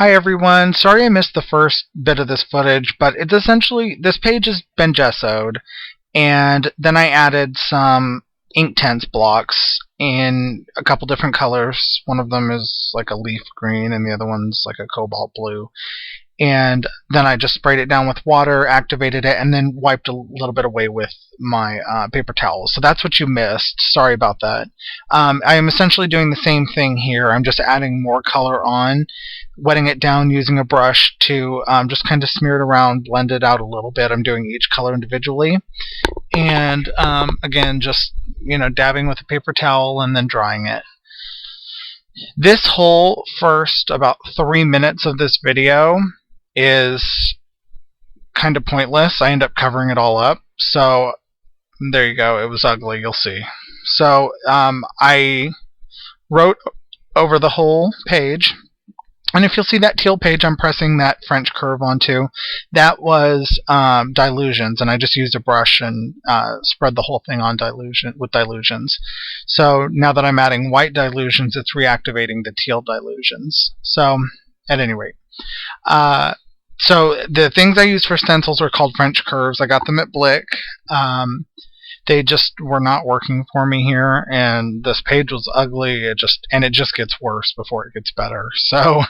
Hi everyone, sorry I missed the first bit of this footage, but it's essentially, this page has been gessoed, and then I added some Inktense blocks in a couple different colors. One of them is like a leaf green and the other one's like a cobalt blue. And then I just sprayed it down with water, activated it, and then wiped a little bit away with my paper towels. So that's what you missed. Sorry about that. I am essentially doing the same thing here. I'm just adding more color on, wetting it down using a brush to just kind of smear it around, blend it out a little bit. I'm doing each color individually. And again, just dabbing with a paper towel and then drying it. This whole first about 3 minutes of this video is kind of pointless. I end up covering it all up. So there you go. It was ugly. You'll see. So I wrote over the whole page. And if you'll see that teal page I'm pressing that French curve onto, that was dilutions, and I just used a brush and spread the whole thing on with dilutions. So now that I'm adding white dilutions, it's reactivating the teal dilutions. So at any rate, so the things I used for stencils are called French curves. I got them at Blick. They just were not working for me here, and this page was ugly. It just gets worse before it gets better. So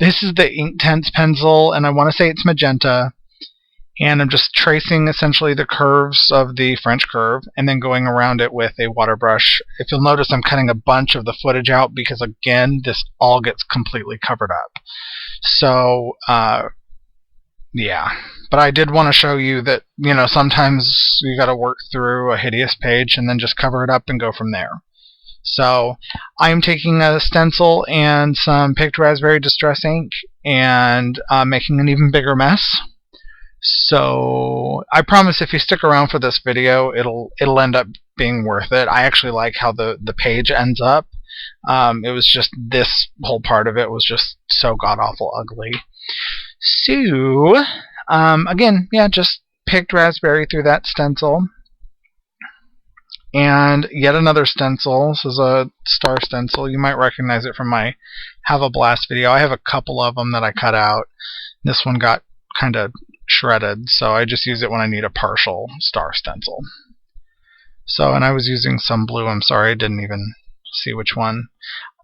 this is the Inktense pencil, and I want to say it's magenta, and I'm just tracing essentially the curves of the French curve and then going around it with a water brush. If you'll notice, I'm cutting a bunch of the footage out because, again, this all gets completely covered up. So yeah, but I did want to show you that, sometimes you got to work through a hideous page and then just cover it up and go from there. So I'm taking a stencil and some picked raspberry distress ink and making an even bigger mess. So I promise if you stick around for this video, it'll end up being worth it. I actually like how the page ends up. It was just this whole part of it was just so god-awful ugly. So, again, yeah, just picked raspberry through that stencil. And yet another stencil. This is a star stencil. You might recognize it from my Have a Blast video. I have a couple of them that I cut out. This one got kind of shredded, so I just use it when I need a partial star stencil. So, and I was using some blue. I'm sorry, I didn't even see which one.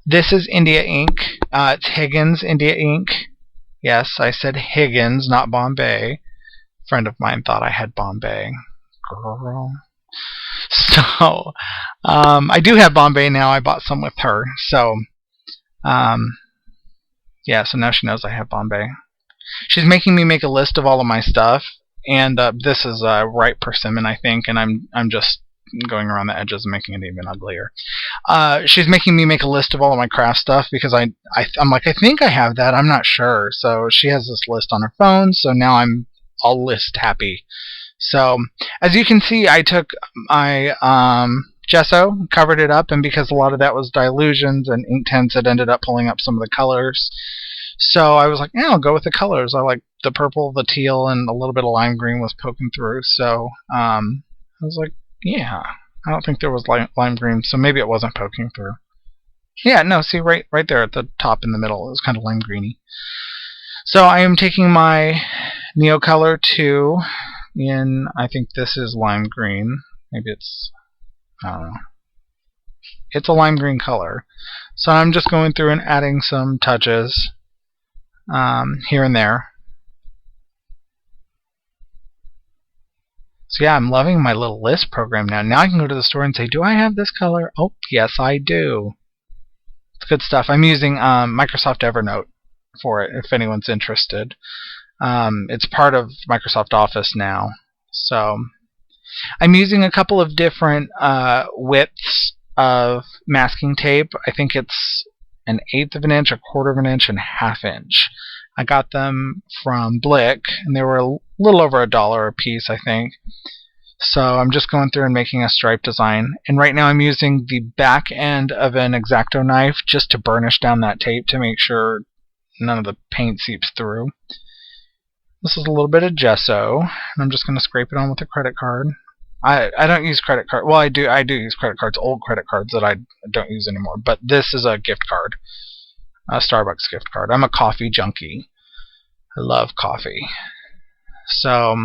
This is India ink. It's Higgins India ink. Yes, I said Higgins, not Bombay. A friend of mine thought I had Bombay. Girl. So, I do have Bombay now. I bought some with her. So, yeah, so now she knows I have Bombay. She's making me make a list of all of my stuff. And this is ripe persimmon, I think, and I'm just going around the edges and making it even uglier. She's making me make a list of all of my craft stuff because I'm like, I think I have that. I'm not sure. So she has this list on her phone. So now I'm all list happy. So as you can see, I took my gesso, covered it up, and because a lot of that was dilutions and Inktense, it ended up pulling up some of the colors. So I was like, yeah, I'll go with the colors. I like the purple, the teal, and a little bit of lime green was poking through. So I was like, yeah, I don't think there was lime green, so maybe it wasn't poking through. Yeah, no, see right there at the top in the middle, it was kind of lime greeny. So I am taking my Neocolor 2 in, I think this is lime green. Maybe it's, I don't know. It's a lime green color. So I'm just going through and adding some touches here and there. So yeah, I'm loving my little list program now. Now I can go to the store and say, do I have this color? Oh, yes, I do. It's good stuff. I'm using Microsoft Evernote for it, if anyone's interested. It's part of Microsoft Office now. So I'm using a couple of different widths of masking tape. I think it's 1/8 of an inch, 1/4 of an inch, and 1/2 inch. I got them from Blick, and they were a little over $1 a piece, I think. So I'm just going through and making a stripe design. And right now I'm using the back end of an X-Acto knife just to burnish down that tape to make sure none of the paint seeps through. This is a little bit of gesso, and I'm just going to scrape it on with a credit card. I don't use credit card. Well, I do use credit cards, old credit cards that I don't use anymore. But this is a gift card. a Starbucks gift card. I'm a coffee junkie. I love coffee. So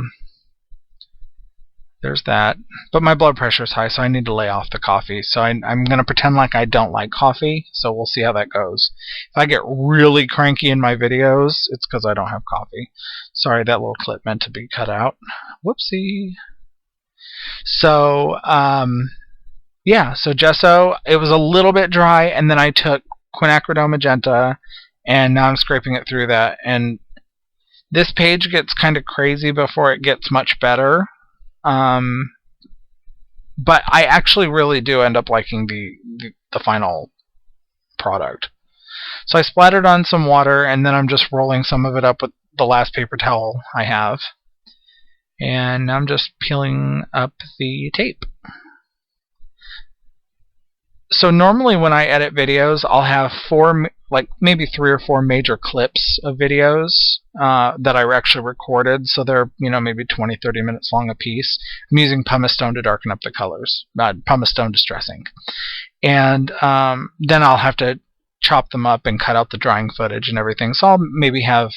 there's that. But my blood pressure is high, so I need to lay off the coffee. So I'm going to pretend like I don't like coffee, so we'll see how that goes. If I get really cranky in my videos, it's because I don't have coffee. Sorry, that little clip meant to be cut out. Whoopsie. So, yeah, so gesso, it was a little bit dry, and then I took quinacridone magenta, and now I'm scraping it through that. And this page gets kind of crazy before it gets much better. But I actually really do end up liking the final product. So I splattered on some water, and then I'm just rolling some of it up with the last paper towel I have. And I'm just peeling up the tape. So normally when I edit videos, I'll have maybe 3 or 4 major clips of videos that I actually recorded. So they're maybe 20-30 minutes long a piece. I'm using pumice stone to darken up the colors, pumice stone distress ink, and then I'll have to chop them up and cut out the drying footage and everything. So I'll maybe have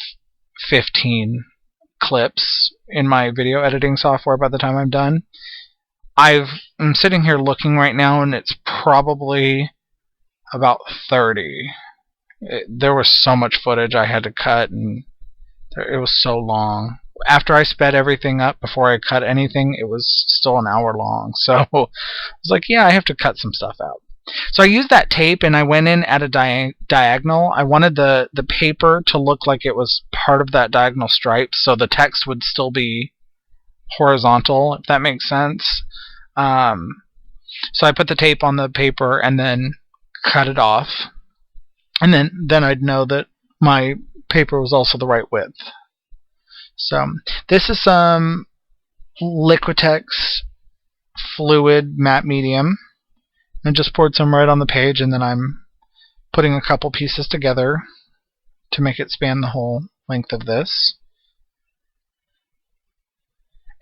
15 clips in my video editing software by the time I'm done. I'm sitting here looking right now, and it's probably about 30. There was so much footage I had to cut, and it was so long. After I sped everything up before I cut anything, it was still an hour long. So I was like, yeah, I have to cut some stuff out. So I used that tape, and I went in at a diagonal. I wanted the paper to look like it was part of that diagonal stripe, so the text would still be horizontal, if that makes sense. So I put the tape on the paper and then cut it off, and then I'd know that my paper was also the right width. So this is some Liquitex fluid matte medium. I just poured some right on the page, and then I'm putting a couple pieces together to make it span the whole length of this.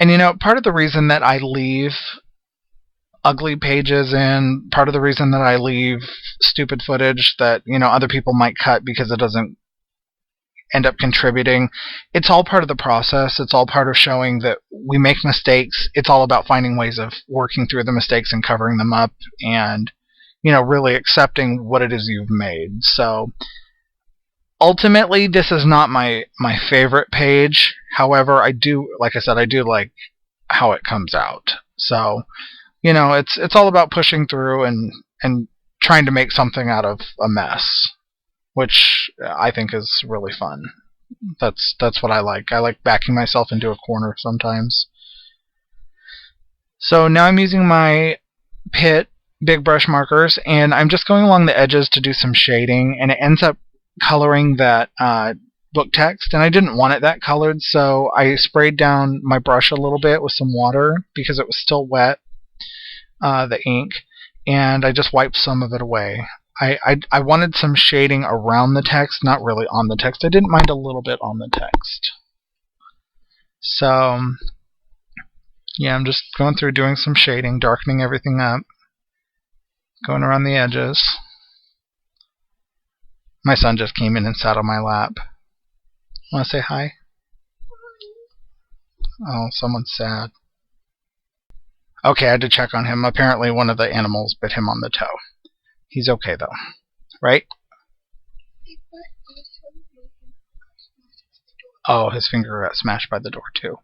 And part of the reason that I leave ugly pages in, part of the reason that I leave stupid footage that other people might cut because it doesn't end up contributing, it's all part of the process. It's all part of showing that we make mistakes. It's all about finding ways of working through the mistakes and covering them up, and really accepting what it is you've made. So ultimately, this is not my favorite page. However, I do like how it comes out. So it's all about pushing through and trying to make something out of a mess, which I think is really fun. That's what I like. I like backing myself into a corner sometimes. So now I'm using my Pitt big brush markers, and I'm just going along the edges to do some shading, and it ends up coloring that book text, and I didn't want it that colored, so I sprayed down my brush a little bit with some water because it was still wet, the ink, and I just wiped some of it away. I wanted some shading around the text, not really on the text. I didn't mind a little bit on the text. So yeah, I'm just going through doing some shading, darkening everything up, going around the edges. My son just came in and sat on my lap. Want to say hi? Oh, someone's sad. Okay, I had to check on him. Apparently one of the animals bit him on the toe. He's okay though, right? Oh, his finger got smashed by the door too.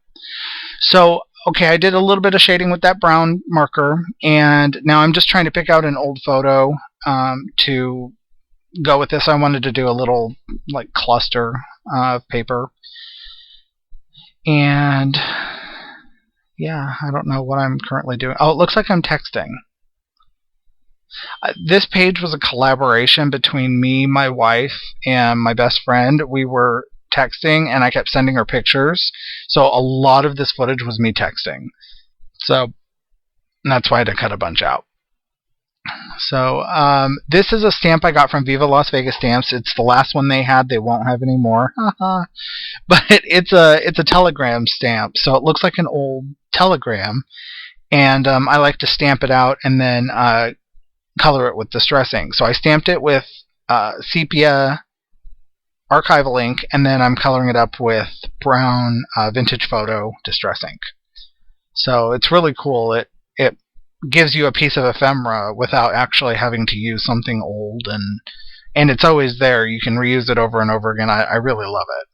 So, okay, I did a little bit of shading with that brown marker, and now I'm just trying to pick out an old photo to go with this. I wanted to do a little cluster of paper, and yeah, I don't know what I'm currently doing. Oh, it looks like I'm texting. This page was a collaboration between me, my wife, and my best friend. We were texting, and I kept sending her pictures, so a lot of this footage was me texting. So that's why I had to cut a bunch out. So this is a stamp I got from Viva Las Vegas Stamps. It's the last one they had. They won't have any more. But it's a telegram stamp, so it looks like an old telegram, and I like to stamp it out and then color it with distress ink. So I stamped it with sepia archival ink, and then I'm coloring it up with brown vintage photo distress ink. So it's really cool. It gives you a piece of ephemera without actually having to use something old, and it's always there. You can reuse it over and over again. I really love it.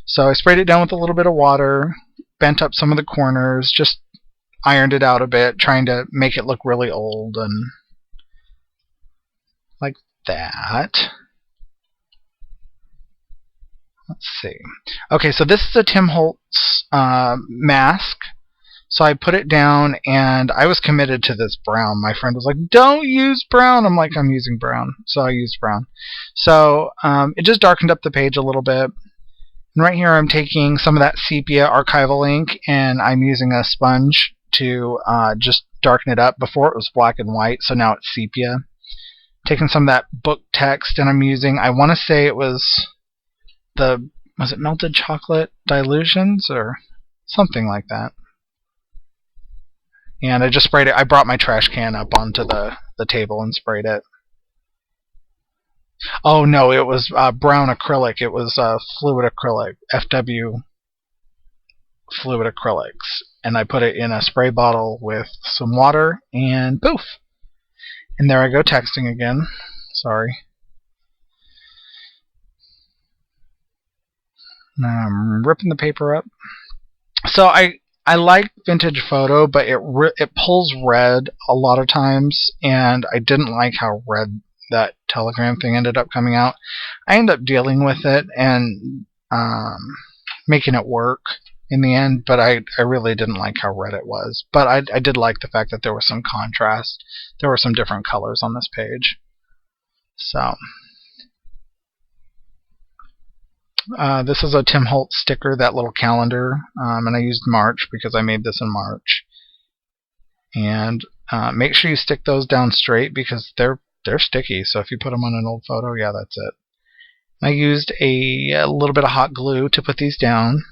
So I sprayed it down with a little bit of water, bent up some of the corners, just ironed it out a bit, trying to make it look really old, and like that. Let's see. Okay, so this is a Tim Holtz mask. So I put it down, and I was committed to this brown. My friend was like, don't use brown. I'm like, I'm using brown. So I used brown. So it just darkened up the page a little bit. And right here I'm taking some of that sepia archival ink, and I'm using a sponge to just darken it up. Before it was black and white, so now it's sepia. Taking some of that book text, and I'm using, I want to say it was it melted chocolate dilutions or something like that. And I just sprayed it. I brought my trash can up onto the table and sprayed it. Oh no, it was brown acrylic. It was fluid acrylic, FW fluid acrylics. And I put it in a spray bottle with some water, and poof! And there I go texting again. Sorry. Now I'm ripping the paper up. So I like vintage photo, but it pulls red a lot of times, and I didn't like how red that telegram thing ended up coming out. I ended up dealing with it and making it work in the end, but I really didn't like how red it was. But I did like the fact that there was some contrast. There were some different colors on this page. So this is a Tim Holtz sticker, that little calendar, and I used March because I made this in March. And make sure you stick those down straight because they're sticky. So if you put them on an old photo, yeah, that's it. I used a little bit of hot glue to put these down.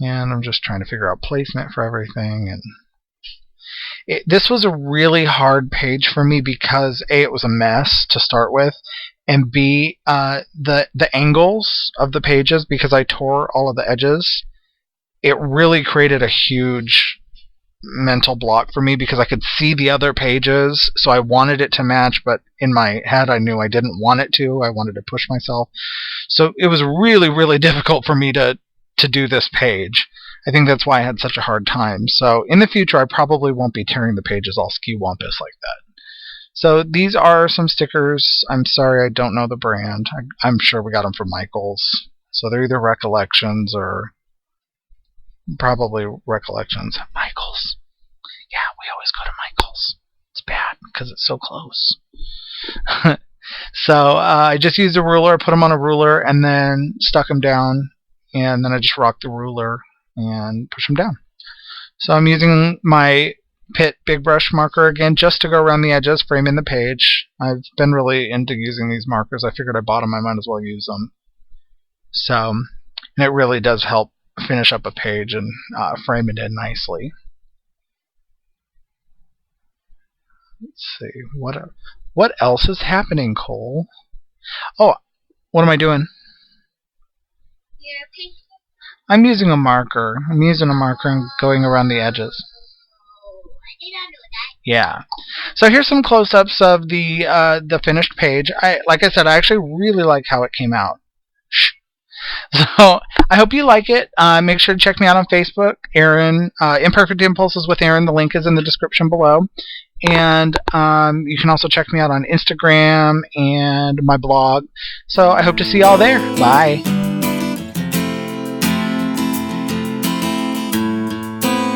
And I'm just trying to figure out placement for everything. And this was a really hard page for me because A, it was a mess to start with, and B, the angles of the pages, because I tore all of the edges, it really created a huge mental block for me because I could see the other pages, so I wanted it to match, but in my head I knew I didn't want it to. I wanted to push myself. So it was really, really difficult for me to do this page. I think that's why I had such a hard time. So in the future I probably won't be tearing the pages all ski-wampus like that. So these are some stickers. I'm sorry I don't know the brand. I'm sure we got them from Michael's. So they're either Recollections or probably Recollections. Michael's. Yeah, we always go to Michael's. It's bad because it's so close. So I just used a ruler, put them on a ruler, and then stuck them down. And then I just rocked the ruler and push them down. So I'm using my Pitt Big Brush marker again just to go around the edges, frame in the page. I've been really into using these markers. I figured I bought them, I might as well use them. So, and it really does help finish up a page and frame it in nicely. Let's see, what else is happening, Cole? Oh, what am I doing? I'm using a marker. I'm using a marker and going around the edges. Yeah. So here's some close-ups of the finished page. Like I said, I actually really like how it came out. Shh. So I hope you like it. Make sure to check me out on Facebook, Aaron, Imperfect Impulses with Aaron. The link is in the description below. And you can also check me out on Instagram and my blog. So I hope to see y'all there. Bye.